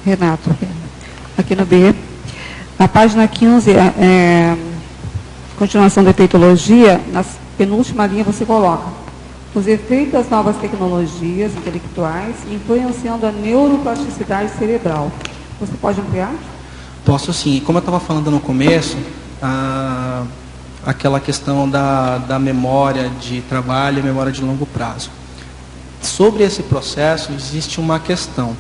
Renato, aqui no B. Na página 15, continuação da efeitologia, na penúltima linha você coloca: os efeitos das novas tecnologias intelectuais influenciando a neuroplasticidade cerebral. Você pode ampliar? Posso sim. Como eu estava falando no começo, aquela questão da memória de trabalho e memória de longo prazo. Sobre esse processo, existe uma questão.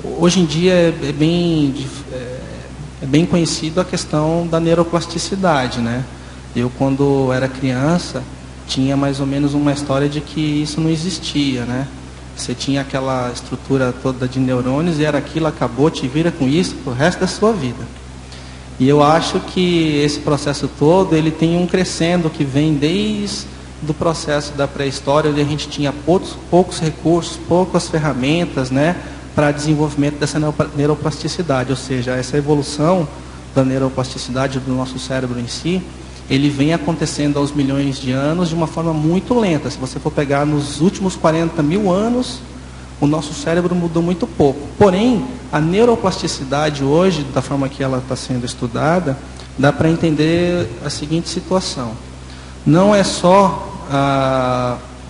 Hoje em dia é bem conhecido a questão da neuroplasticidade, né? Eu, quando era criança, tinha mais ou menos uma história de que isso não existia, né? Você tinha aquela estrutura toda de neurônios e era aquilo, acabou, te vira com isso pro resto da sua vida. E eu acho que esse processo todo, ele tem um crescendo que vem desde do processo da pré-história, onde a gente tinha poucos recursos, poucas ferramentas, né, para desenvolvimento dessa neuroplasticidade, ou seja, essa evolução da neuroplasticidade do nosso cérebro em si, ele vem acontecendo aos milhões de anos de uma forma muito lenta. Se você for pegar nos últimos 40 mil anos, o nosso cérebro mudou muito pouco. Porém, a neuroplasticidade hoje, da forma que ela está sendo estudada, dá para entender a seguinte situação. Não é só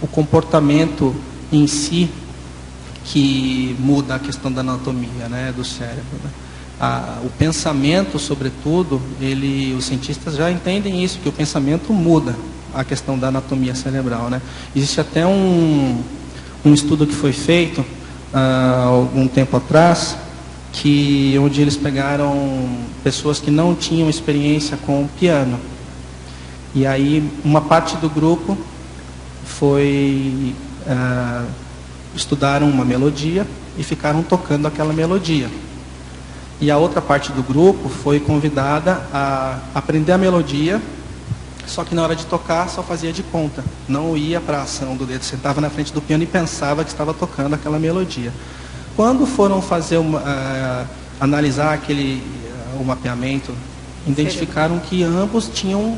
o comportamento em si que muda a questão da anatomia, né, do cérebro, né? O pensamento, sobretudo, os cientistas já entendem isso, que o pensamento muda a questão da anatomia cerebral, né? Existe até um estudo que foi feito algum tempo atrás, onde eles pegaram pessoas que não tinham experiência com piano. E aí uma parte do grupo estudaram uma melodia e ficaram tocando aquela melodia. E a outra parte do grupo foi convidada a aprender a melodia, só que na hora de tocar só fazia de conta, não ia para a ação do dedo, sentava na frente do piano e pensava que estava tocando aquela melodia. Quando foram analisar o mapeamento, identificaram que ambos tinham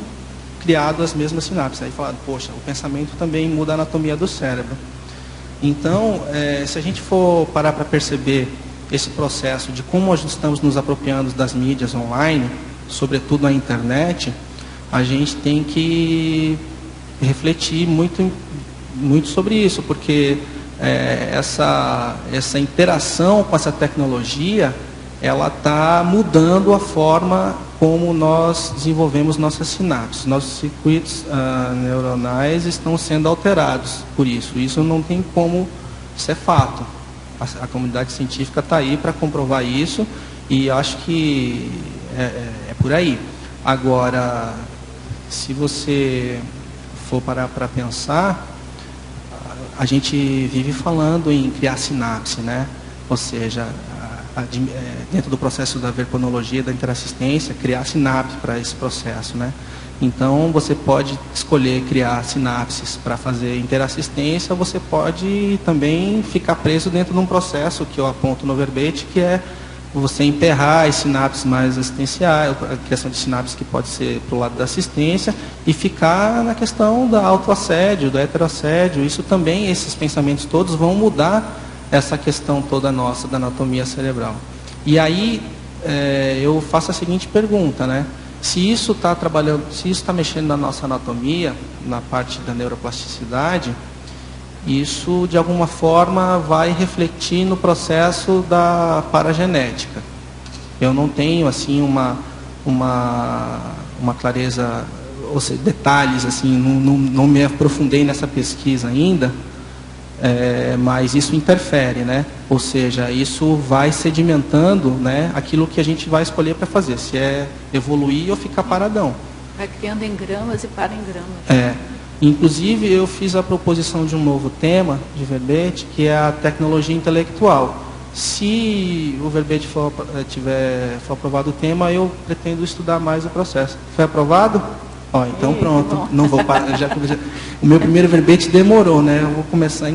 criado as mesmas sinapses. Aí falaram, poxa, o pensamento também muda a anatomia do cérebro. Então, se a gente for parar para perceber esse processo de como nós estamos nos apropriando das mídias online, sobretudo a internet, a gente tem que refletir muito, muito sobre isso, porque essa interação com essa tecnologia, ela está mudando a forma como nós desenvolvemos nossas sinapses. Nossos circuitos neuronais estão sendo alterados por isso. Isso não tem como ser fato. A comunidade científica está aí para comprovar isso e acho que é por aí. Agora, se você for parar para pensar, a gente vive falando em criar sinapse, né? Ou seja, dentro do processo da verponologia, da interassistência, criar sinapse para esse processo, né? Então, você pode escolher criar sinapses para fazer interassistência, você pode também ficar preso dentro de um processo que eu aponto no verbete, que é você emperrar as sinapses mais assistenciais, a criação de sinapses que pode ser para o lado da assistência, e ficar na questão do autoassédio, do heteroassédio. Isso também, esses pensamentos todos vão mudar essa questão toda nossa da anatomia cerebral. E aí, eu faço a seguinte pergunta, né? Se isso está mexendo na nossa anatomia, na parte da neuroplasticidade, isso de alguma forma vai refletir no processo da paragenética. Eu não tenho assim uma clareza, ou seja, detalhes assim, não me aprofundei nessa pesquisa ainda, mas isso interfere, né? Ou seja, isso vai sedimentando, né, aquilo que a gente vai escolher para fazer, se é evoluir ou ficar paradão. Vai criando em gramas e para em gramas. Inclusive, eu fiz a proposição de um novo tema de verbete, que é a tecnologia intelectual. Se o verbete for aprovado o tema, eu pretendo estudar mais o processo. Foi aprovado? Então pronto. Não vou parar. O meu primeiro verbete demorou, né? Eu vou começar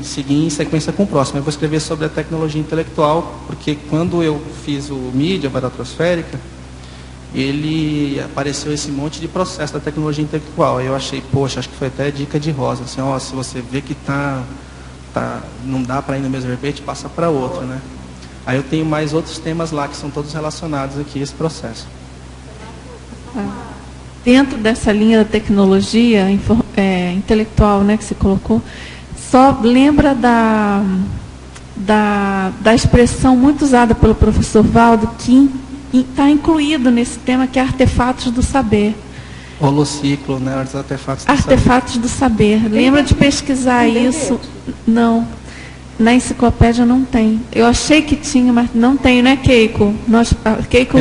seguir em sequência com o próximo. Eu vou escrever sobre a tecnologia intelectual, porque quando eu fiz o mídia baratrosférica, apareceu esse monte de processo da tecnologia intelectual. Aí eu achei, poxa, acho que foi até dica de Rosa, assim, se você vê que está não dá para ir no mesmo verbete, passa para outro, né? Aí eu tenho mais outros temas lá que são todos relacionados aqui a esse processo. Dentro dessa linha da tecnologia intelectual, né, que você colocou, só lembra da expressão muito usada pelo professor Valdo, que está incluído nesse tema, que é artefatos do saber. Holociclo, né? Os artefatos do saber. Lembra de pesquisar isso? Não. Na enciclopédia não tem. Eu achei que tinha, mas não tem, né, Keiko? Keiko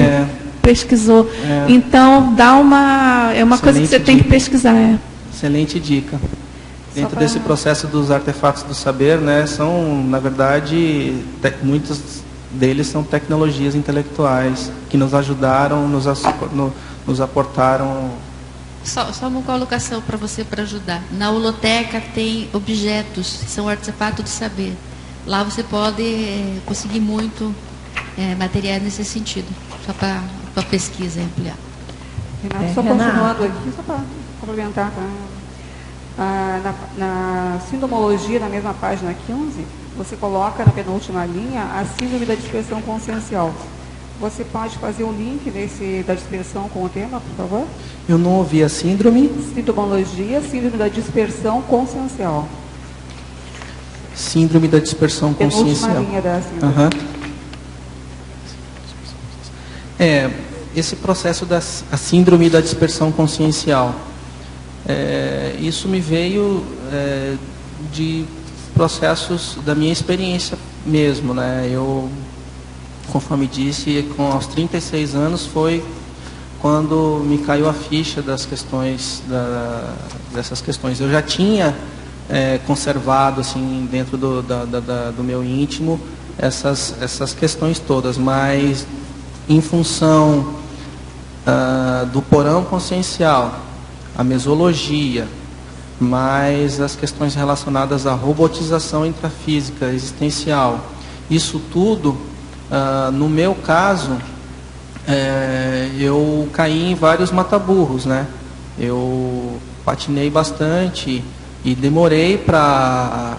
pesquisou. Então, é uma coisa que você tem que pesquisar. Excelente dica. Dentro desse processo dos artefatos do saber, né, são, na verdade, muitos deles são tecnologias intelectuais que nos ajudaram, nos aportaram. Só uma colocação para você, para ajudar. Na holoteca tem objetos, são artefatos do saber. Lá você pode conseguir muito material nesse sentido, só para a pesquisa ampliar. Renato, só continuando aqui, só para complementar, na sindomologia, na mesma página 15, você coloca na penúltima linha a síndrome da dispersão consciencial. Você pode fazer um link da dispersão com o tema, por favor? Eu não ouvi a síndrome. Sintomologia, síndrome da dispersão consciencial. Síndrome da dispersão consciencial. Penúltima linha da síndrome. Esse processo da síndrome da dispersão consciencial. Isso me veio de processos da minha experiência mesmo, né? Eu, conforme disse, aos 36 anos foi quando me caiu a ficha das questões, dessas questões. Eu já tinha conservado, assim, dentro do meu íntimo, essas questões todas, mas em função do porão consciencial, a mesologia, mais as questões relacionadas à robotização intrafísica existencial, isso tudo, no meu caso, eu caí em vários mataburros, né? Eu patinei bastante e demorei para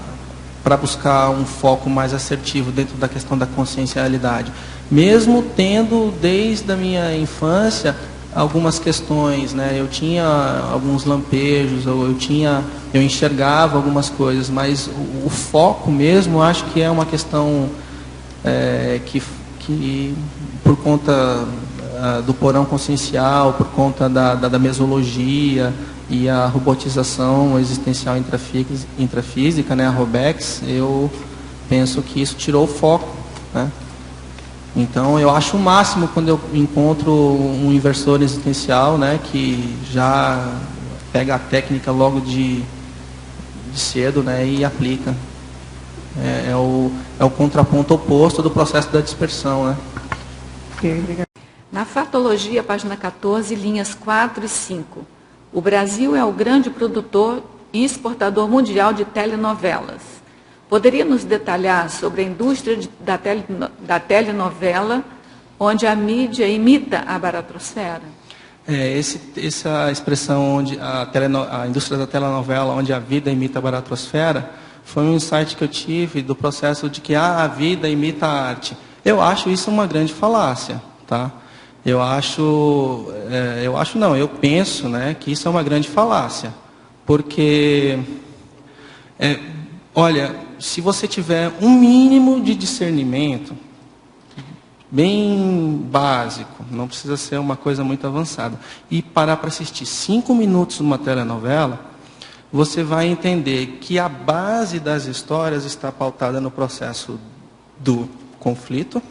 buscar um foco mais assertivo dentro da questão da consciencialidade, mesmo tendo desde a minha infância algumas questões, né? Eu tinha alguns lampejos, eu enxergava algumas coisas, mas o foco mesmo, acho que é uma questão que por conta do porão consciencial, por conta da mesologia e a robotização existencial intrafísica, né, a ROBEX, eu penso que isso tirou o foco, né? Então, eu acho o máximo quando eu encontro um inversor existencial, né, que já pega a técnica logo de cedo, né, e aplica. É o contraponto oposto do processo da dispersão, né? Na Fatologia, página 14, linhas 4 e 5. O Brasil é o grande produtor e exportador mundial de telenovelas. Poderia nos detalhar sobre a indústria da telenovela, onde a mídia imita a baratrosfera? Essa expressão, onde a indústria da telenovela, onde a vida imita a baratrosfera, foi um insight que eu tive do processo de que a vida imita a arte. Eu acho isso uma grande falácia, tá? Eu penso, né, que isso é uma grande falácia, porque, olha, se você tiver um mínimo de discernimento, bem básico, não precisa ser uma coisa muito avançada, e parar para assistir 5 minutos uma telenovela, você vai entender que a base das histórias está pautada no processo do conflito,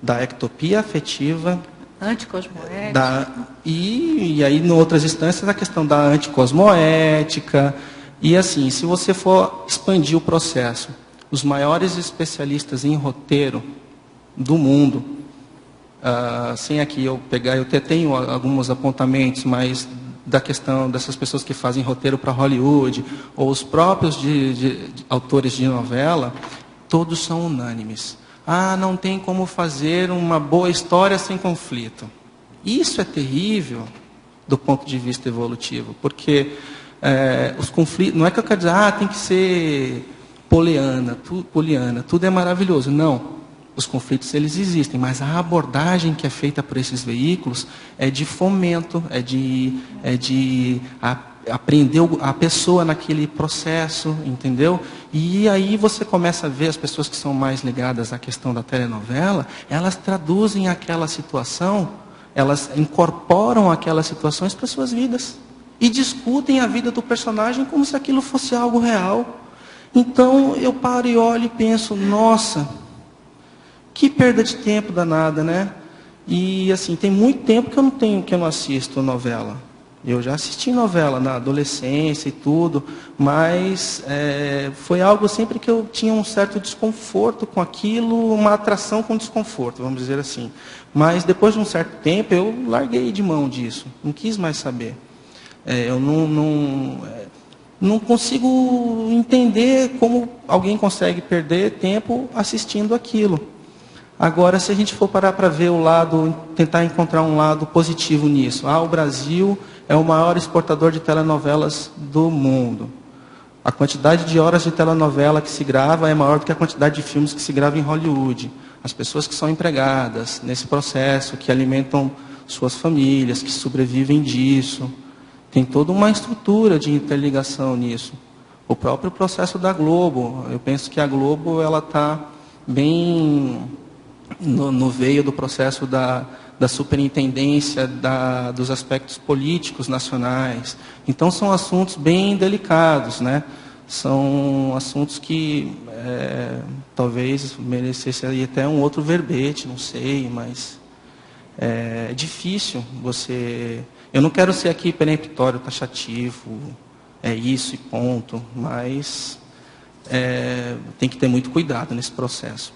da ectopia afetiva, anticosmoética, e aí, em outras instâncias, a questão da anticosmoética. E assim, se você for expandir o processo, os maiores especialistas em roteiro do mundo, sem aqui eu pegar, eu até tenho alguns apontamentos, mas da questão dessas pessoas que fazem roteiro para Hollywood, ou os próprios autores de novela, todos são unânimes. Não tem como fazer uma boa história sem conflito. Isso é terrível do ponto de vista evolutivo, porque os conflitos, não é que eu quero dizer, tem que ser poliana, tudo é maravilhoso. Não. Os conflitos, eles existem, mas a abordagem que é feita por esses veículos é de fomento, é de aprender a pessoa naquele processo, entendeu? E aí você começa a ver as pessoas que são mais ligadas à questão da telenovela, elas traduzem aquela situação, elas incorporam aquelas situações para suas vidas. E discutem a vida do personagem como se aquilo fosse algo real. Então eu paro e olho e penso, nossa, que perda de tempo danada, né? E assim, tem muito tempo que eu não assisto novela. Eu já assisti novela na adolescência e tudo, mas foi algo sempre que eu tinha um certo desconforto com aquilo, uma atração com desconforto, vamos dizer assim. Mas depois de um certo tempo eu larguei de mão disso, não quis mais saber. Eu não consigo entender como alguém consegue perder tempo assistindo aquilo. Agora, se a gente for parar para ver o lado, tentar encontrar um lado positivo nisso. O Brasil é o maior exportador de telenovelas do mundo. A quantidade de horas de telenovela que se grava é maior do que a quantidade de filmes que se grava em Hollywood. As pessoas que são empregadas nesse processo, que alimentam suas famílias, que sobrevivem disso. Tem toda uma estrutura de interligação nisso. O próprio processo da Globo. Eu penso que a Globo ela está bem no veio do processo da superintendência dos aspectos políticos nacionais. Então são assuntos bem delicados, né? São assuntos que talvez merecesse aí até um outro verbete, não sei, mas é difícil você... Eu não quero ser aqui peremptório, taxativo, é isso e ponto, mas tem que ter muito cuidado nesse processo.